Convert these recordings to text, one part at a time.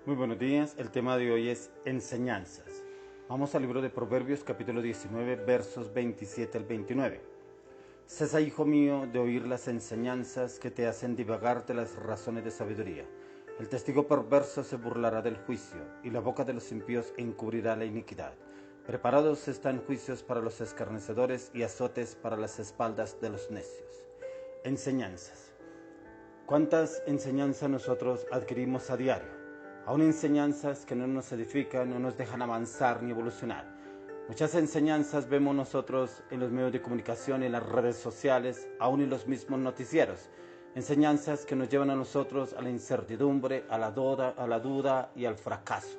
Muy buenos días, el tema de hoy es enseñanzas. Vamos al libro de Proverbios capítulo 19 versos 27 al 29. Cesa, hijo mío, de oír las enseñanzas que te hacen divagar de las razones de sabiduría. El testigo perverso se burlará del juicio y la boca de los impíos encubrirá la iniquidad. Preparados están juicios para los escarnecedores y azotes para las espaldas de los necios. Enseñanzas. ¿Cuántas enseñanzas nosotros adquirimos a diario? Aún enseñanzas que no nos edifican, no nos dejan avanzar ni evolucionar. Muchas enseñanzas vemos nosotros en los medios de comunicación, en las redes sociales, aún en los mismos noticieros. Enseñanzas que nos llevan a nosotros a la incertidumbre, a la duda y al fracaso.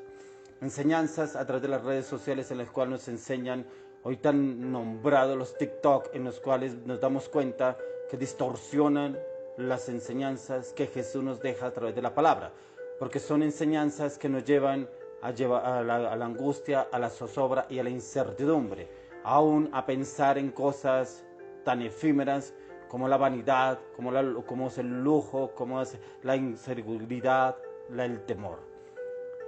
Enseñanzas a través de las redes sociales en las cuales nos enseñan, hoy tan nombrados los TikTok, en los cuales nos damos cuenta que distorsionan las enseñanzas que Jesús nos deja a través de la palabra, porque son enseñanzas que nos llevan a la angustia, a la zozobra y a la incertidumbre, aún a pensar en cosas tan efímeras como la vanidad, como es el lujo, como es la inseguridad, el temor.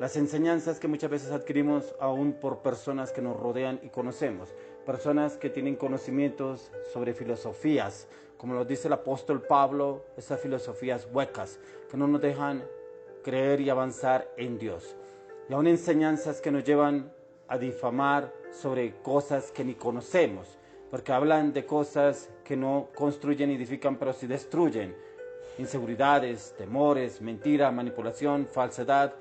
Las enseñanzas que muchas veces adquirimos aún por personas que nos rodean y conocemos, personas que tienen conocimientos sobre filosofías, como lo dice el apóstol Pablo, esas filosofías huecas que no nos dejan creer y avanzar en Dios. Y aún enseñanzas que nos llevan a difamar sobre cosas que ni conocemos, porque hablan de cosas que no construyen y edifican, pero sí destruyen. Inseguridades, temores, mentira, manipulación, falsedad,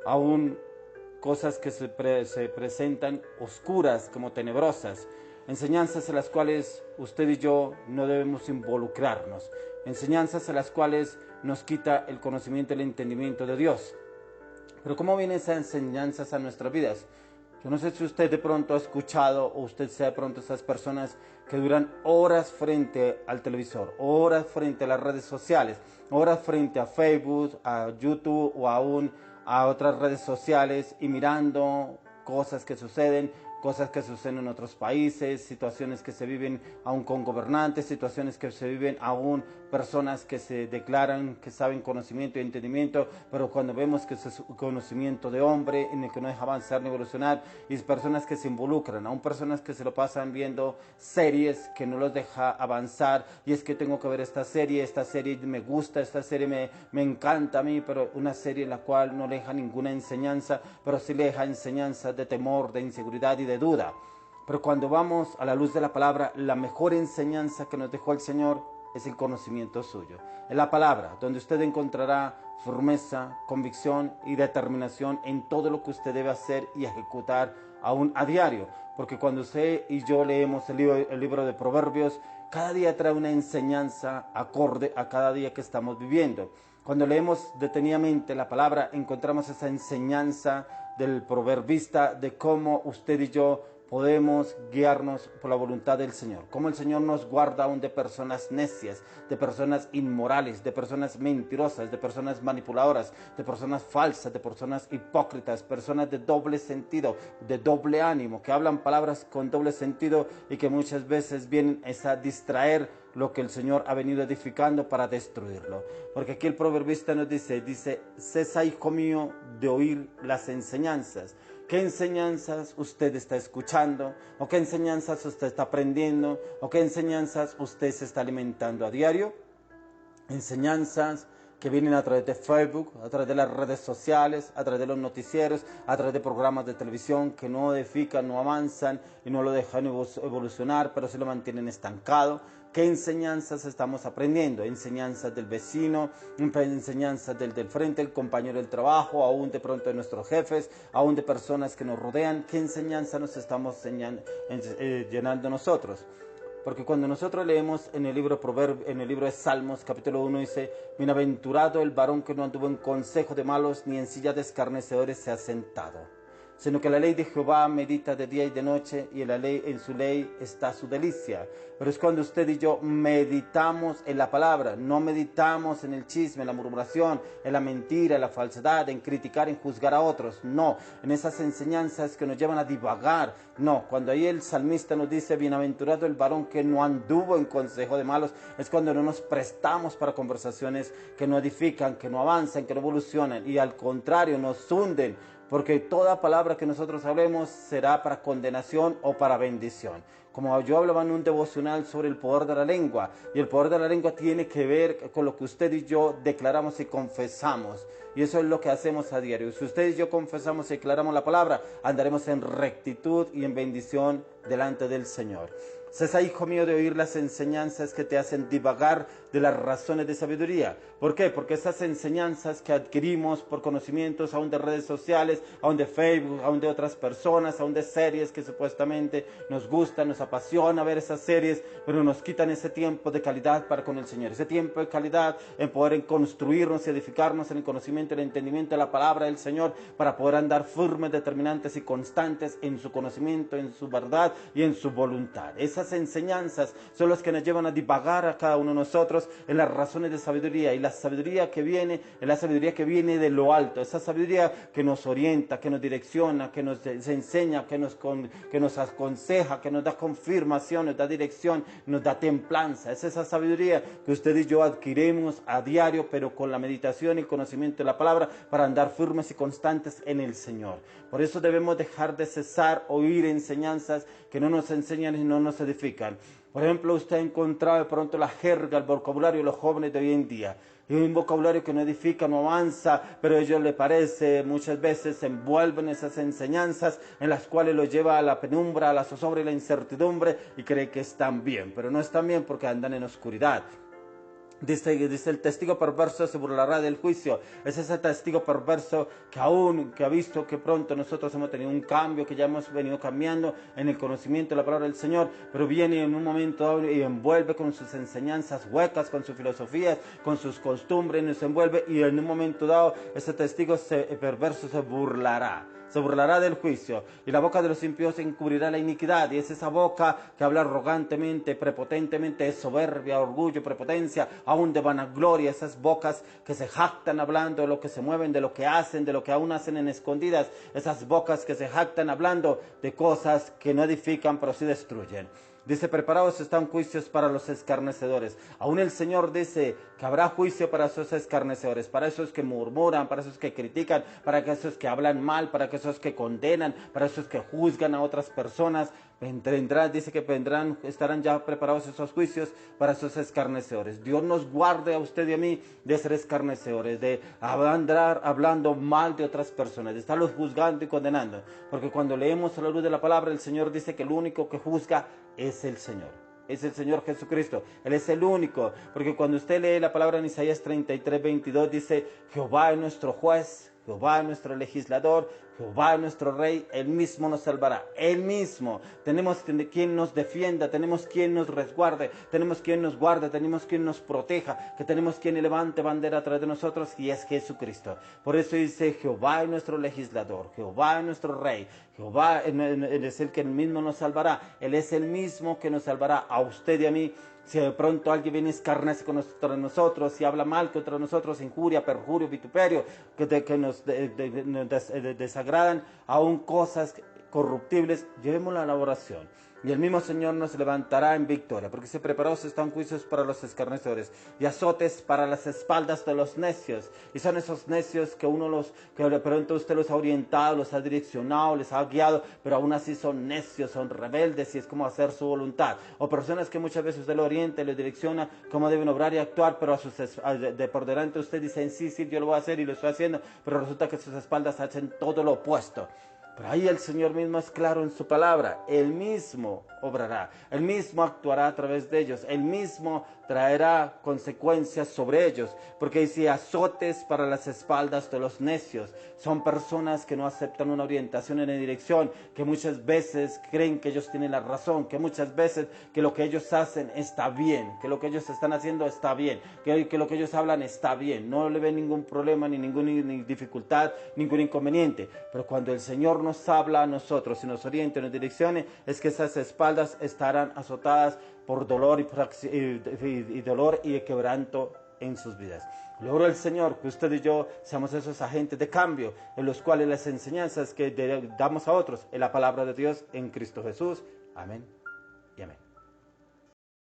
aún cosas que se presentan oscuras como tenebrosas, enseñanzas en las cuales usted y yo no debemos involucrarnos, enseñanzas en las cuales nos quita el conocimiento y el entendimiento de Dios. Pero ¿cómo vienen esas enseñanzas a nuestras vidas? Yo no sé si usted de pronto ha escuchado o usted sea de pronto esas personas que duran horas frente al televisor, horas frente a las redes sociales, horas frente a Facebook, a YouTube o aún a otras redes sociales y mirando cosas que suceden en otros países, situaciones que se viven aún con gobernantes, situaciones que se viven aún personas que se declaran que saben conocimiento y entendimiento, pero cuando vemos que es conocimiento de hombre en el que no deja avanzar ni evolucionar, y personas que se involucran, aún personas que se lo pasan viendo series que no los deja avanzar, y es que tengo que ver esta serie me gusta, esta serie me encanta a mí, pero una serie en la cual no le deja ninguna enseñanza, pero sí le deja enseñanzas de temor, de inseguridad y de duda. Pero cuando vamos a la luz de la palabra, la mejor enseñanza que nos dejó el Señor es el conocimiento suyo. Es la palabra donde usted encontrará firmeza, convicción y determinación en todo lo que usted debe hacer y ejecutar aún a diario. Porque cuando usted y yo leemos el libro de Proverbios, cada día trae una enseñanza acorde a cada día que estamos viviendo. Cuando leemos detenidamente la palabra, encontramos esa enseñanza del proverbista de cómo usted y yo podemos guiarnos por la voluntad del Señor. Cómo el Señor nos guarda aún de personas necias, de personas inmorales, de personas mentirosas, de personas manipuladoras, de personas falsas, de personas hipócritas, personas de doble sentido, de doble ánimo, que hablan palabras con doble sentido y que muchas veces vienen a distraer lo que el Señor ha venido edificando para destruirlo. Porque aquí el proverbista nos dice, cesa, hijo mío, de oír las enseñanzas. ¿Qué enseñanzas usted está escuchando? ¿O qué enseñanzas usted está aprendiendo? ¿O qué enseñanzas usted se está alimentando a diario? Enseñanzas que vienen a través de Facebook, a través de las redes sociales, a través de los noticieros, a través de programas de televisión que no edifican, no avanzan y no lo dejan evolucionar, pero se lo mantienen estancado. ¿Qué enseñanzas estamos aprendiendo? Enseñanzas del vecino, enseñanzas del frente, el compañero del trabajo, aún de pronto de nuestros jefes, aún de personas que nos rodean. ¿Qué enseñanza nos estamos llenando nosotros? Porque cuando nosotros leemos en el libro de Salmos, capítulo 1, dice, bienaventurado el varón que no anduvo en consejo de malos, ni en silla de escarnecedores se ha sentado. sino que la ley de Jehová medita de día y de noche, y en su ley está su delicia. Pero es cuando usted y yo meditamos en la palabra, no meditamos en el chisme, en la murmuración, en la mentira, en la falsedad, en criticar, en juzgar a otros. No, en esas enseñanzas que nos llevan a divagar. No, cuando ahí el salmista nos dice, bienaventurado el varón que no anduvo en consejo de malos, es cuando no nos prestamos para conversaciones que no edifican, que no avanzan, que no evolucionan, y al contrario nos hunden, porque toda palabra que nosotros hablemos será para condenación o para bendición. Como yo hablaba en un devocional sobre el poder de la lengua, y el poder de la lengua tiene que ver con lo que usted y yo declaramos y confesamos, y eso es lo que hacemos a diario. Si usted y yo confesamos y declaramos la palabra, andaremos en rectitud y en bendición delante del Señor. Cesa, hijo mío, de oír las enseñanzas que te hacen divagar de las razones de sabiduría. ¿Por qué? Porque esas enseñanzas que adquirimos por conocimientos, aún de redes sociales, aún de Facebook, aún de otras personas, aún de series que supuestamente nos gustan, nos apasiona ver esas series, pero nos quitan ese tiempo de calidad para con el Señor, ese tiempo de calidad en poder construirnos y edificarnos en el conocimiento y el entendimiento de la palabra del Señor, para poder andar firmes, determinantes y constantes en su conocimiento, en su verdad y en su voluntad. Esas enseñanzas son las que nos llevan a divagar a cada uno de nosotros en las razones de sabiduría, y la sabiduría que viene es la sabiduría que viene de lo alto, esa sabiduría que nos orienta, que nos direcciona, que nos enseña, que nos aconseja, que nos da confirmación, nos da dirección, nos da templanza. Es esa sabiduría que usted y yo adquirimos a diario, pero con la meditación y conocimiento de la palabra, para andar firmes y constantes en el Señor. Por eso debemos dejar de cesar oír enseñanzas que no nos enseñan y no nos edifican. Por ejemplo, usted ha encontrado de pronto la jerga, el vocabulario de los jóvenes de hoy en día. Es un vocabulario que no edifica, no avanza, pero a ellos les parece, muchas veces se envuelven esas enseñanzas en las cuales los lleva a la penumbra, a la zozobra y la incertidumbre, y cree que están bien, pero no están bien porque andan en oscuridad. Dice el testigo perverso se burlará del juicio. Es ese testigo perverso que ha visto que pronto nosotros hemos tenido un cambio, que ya hemos venido cambiando en el conocimiento de la palabra del Señor, pero viene en un momento dado y envuelve con sus enseñanzas huecas, con sus filosofías, con sus costumbres, nos envuelve, y en un momento dado ese testigo perverso se burlará del juicio, y la boca de los impíos encubrirá la iniquidad. Y es esa boca que habla arrogantemente, prepotentemente, de soberbia, orgullo, prepotencia, aún de vanagloria, esas bocas que se jactan hablando de lo que se mueven, de lo que hacen, de lo que aún hacen en escondidas, esas bocas que se jactan hablando de cosas que no edifican pero sí destruyen. Dice, preparados están juicios para los escarnecedores. Aún el Señor dice que habrá juicio para esos escarnecedores, para esos que murmuran, para esos que critican, para esos que hablan mal, para esos que condenan, para esos que juzgan a otras personas. Dice que estarán ya preparados esos juicios para esos escarnecedores. Dios nos guarde a usted y a mí de ser escarnecedores, de andar hablando mal de otras personas, de estarlos juzgando y condenando. Porque cuando leemos a la luz de la palabra, el Señor dice que el único que juzga es el Señor. Es el Señor Jesucristo. Él es el único. Porque cuando usted lee la palabra en Isaías 33:22, dice, Jehová es nuestro juez, Jehová es nuestro legislador, Jehová es nuestro rey, Él mismo nos salvará, Él mismo. Tenemos quien nos defienda, tenemos quien nos resguarde, tenemos quien nos guarde, tenemos quien nos proteja, que tenemos quien levante bandera a través de nosotros, y es Jesucristo. Por eso dice, Jehová es nuestro legislador, Jehová es nuestro rey, Jehová es el que Él mismo nos salvará, Él es el mismo que nos salvará a usted y a mí. Si de pronto alguien viene a escarnece contra nosotros, si habla mal contra nosotros, injuria, perjurio, vituperio, que nos desagradan, aún cosas corruptibles, llevémosla a la oración. Y el mismo Señor nos levantará en victoria, porque se preparados están juicios para los escarnecedores y azotes para las espaldas de los necios. Y son esos necios que que de pronto usted los ha orientado, los ha direccionado, les ha guiado, pero aún así son necios, son rebeldes, y es como hacer su voluntad. O personas que muchas veces usted lo orienta y lo direcciona cómo deben obrar y actuar, pero por delante usted dice, sí, yo lo voy a hacer y lo estoy haciendo, pero resulta que sus espaldas hacen todo lo opuesto. Pero ahí el Señor mismo es claro en su palabra. Él mismo obrará, Él mismo actuará a través de ellos, Él mismo traerá consecuencias sobre ellos, porque dice azotes para las espaldas de los necios. Son personas que no aceptan una orientación en la dirección, que muchas veces creen que ellos tienen la razón, que muchas veces que lo que ellos hacen está bien, que lo que ellos están haciendo está bien, que lo que ellos hablan está bien, no le ven ningún problema, ni ninguna dificultad, ningún inconveniente. Pero cuando el Señor nos nos habla a nosotros y nos orienta y nos direccione, es que esas espaldas estarán azotadas por dolor y dolor y quebranto en sus vidas. Logro el Señor que usted y yo seamos esos agentes de cambio en los cuales las enseñanzas que damos a otros en la palabra de Dios en Cristo Jesús. Amén y amén.